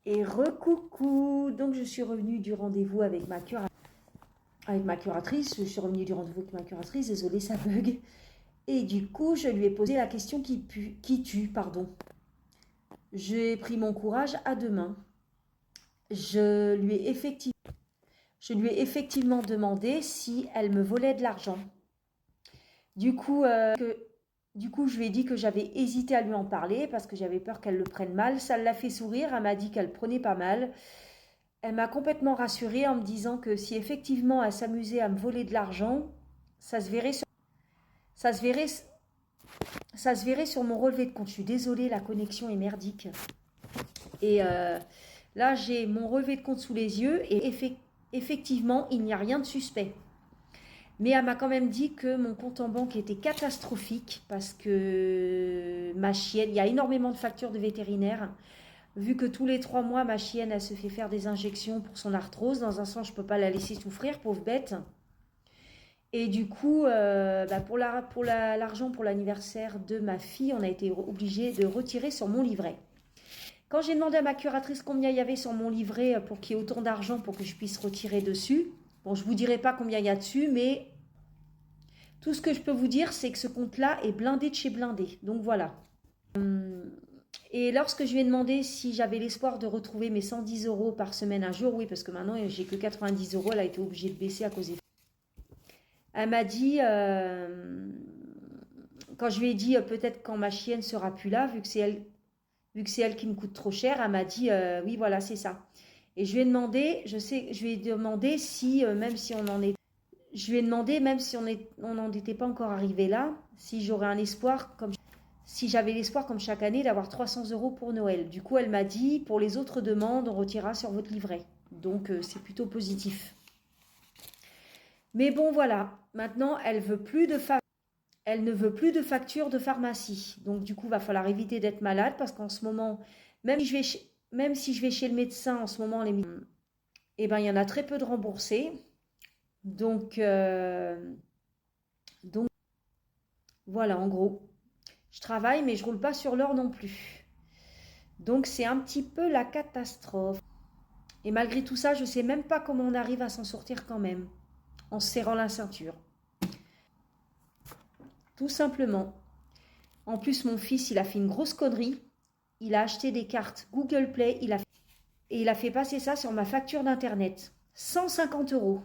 Et recoucou. Donc je suis revenue du rendez-vous avec ma curatrice. Je suis revenue du rendez-vous avec ma curatrice. Désolée, ça bug. Et du coup, je lui ai posé la question qui tue, pardon. J'ai pris mon courage à deux mains. Je lui ai effectivement demandé si elle me volait de l'argent. Du coup, je lui ai dit que j'avais hésité à lui en parler parce que j'avais peur qu'elle le prenne mal. Ça l'a fait sourire. Elle m'a dit qu'elle prenait pas mal. Elle m'a complètement rassurée en me disant que si effectivement elle s'amusait à me voler de l'argent, ça se verrait sur, ça se verrait, ça se verrait sur mon relevé de compte. Je suis désolée, la connexion est merdique. Et là, j'ai mon relevé de compte sous les yeux et effectivement, il n'y a rien de suspect. Mais elle m'a quand même dit que mon compte en banque était catastrophique parce que ma chienne, il y a énormément de factures de vétérinaire. Vu que tous les 3 mois, ma chienne, elle se fait faire des injections pour son arthrose. Dans un sens, je ne peux pas la laisser souffrir, pauvre bête. Et du coup, l'argent pour l'anniversaire de ma fille, on a été obligé de retirer sur mon livret. Quand j'ai demandé à ma curatrice combien il y avait sur mon livret pour qu'il y ait autant d'argent pour que je puisse retirer dessus, bon, je ne vous dirai pas combien il y a dessus, mais tout ce que je peux vous dire, c'est que ce compte-là est blindé de chez blindé. Donc voilà. Et lorsque je lui ai demandé si j'avais l'espoir de retrouver mes 110 euros par semaine un jour, oui, parce que maintenant j'ai que 90 euros, elle a été obligée de baisser à cause des... Elle m'a dit, quand je lui ai dit peut-être quand ma chienne sera plus là, vu que c'est elle qui me coûte trop cher, elle m'a dit oui, voilà, c'est ça. Et je lui ai demandé, je lui ai demandé si même si on en est, je lui ai demandé même si on n'en était pas encore arrivé là, si j'aurais un espoir comme si j'avais l'espoir, comme chaque année, d'avoir 300 euros pour Noël. Du coup, elle m'a dit, pour les autres demandes, on retirera sur votre livret. Donc, c'est plutôt positif. Mais bon, voilà. Maintenant, elle ne veut plus de facture de pharmacie. Donc, du coup, il va falloir éviter d'être malade parce qu'en ce moment, même si je vais chez le médecin, en ce moment, eh ben, il y en a très peu de remboursés. Donc, donc voilà, en gros. Je travaille, mais je roule pas sur l'or non plus. Donc c'est un petit peu la catastrophe. Et malgré tout ça, je sais même pas comment on arrive à s'en sortir quand même, en se serrant la ceinture. Tout simplement. En plus, mon fils, il a fait une grosse connerie. Il a acheté des cartes Google Play, et il a fait passer ça sur ma facture d'internet. 150 euros.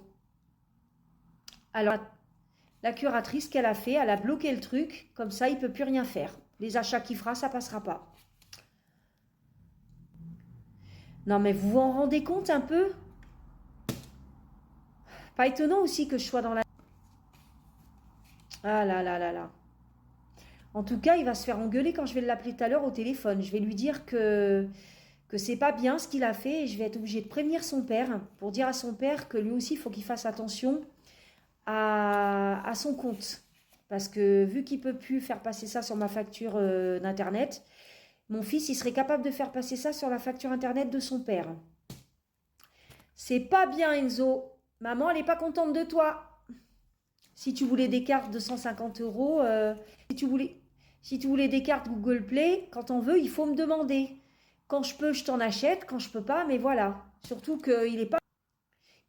Alors, la curatrice qu'elle a fait, elle a bloqué le truc, comme ça, il peut plus rien faire. Les achats qu'il fera, ça passera pas. Non mais vous vous en rendez compte un peu? Pas étonnant aussi que je sois dans la... Ah là là là là. En tout cas, il va se faire engueuler quand je vais l'appeler tout à l'heure au téléphone. Je vais lui dire que c'est pas bien ce qu'il a fait et je vais être obligée de prévenir son père pour dire à son père que lui aussi, il faut qu'il fasse attention à son compte. Parce que vu qu'il peut plus faire passer ça sur ma facture d'internet, mon fils, il serait capable de faire passer ça sur la facture internet de son père. C'est pas bien, Enzo. Maman, elle est pas contente de toi. Si tu voulais des cartes de 150 euros, si tu voulais des cartes Google Play, quand on veut, il faut me demander. Quand je peux, je t'en achète. Quand je peux pas, mais voilà. Surtout qu'il est pas,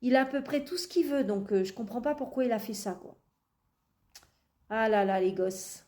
il a à peu près tout ce qu'il veut, donc je comprends pas pourquoi il a fait ça, quoi. Ah là là, les gosses.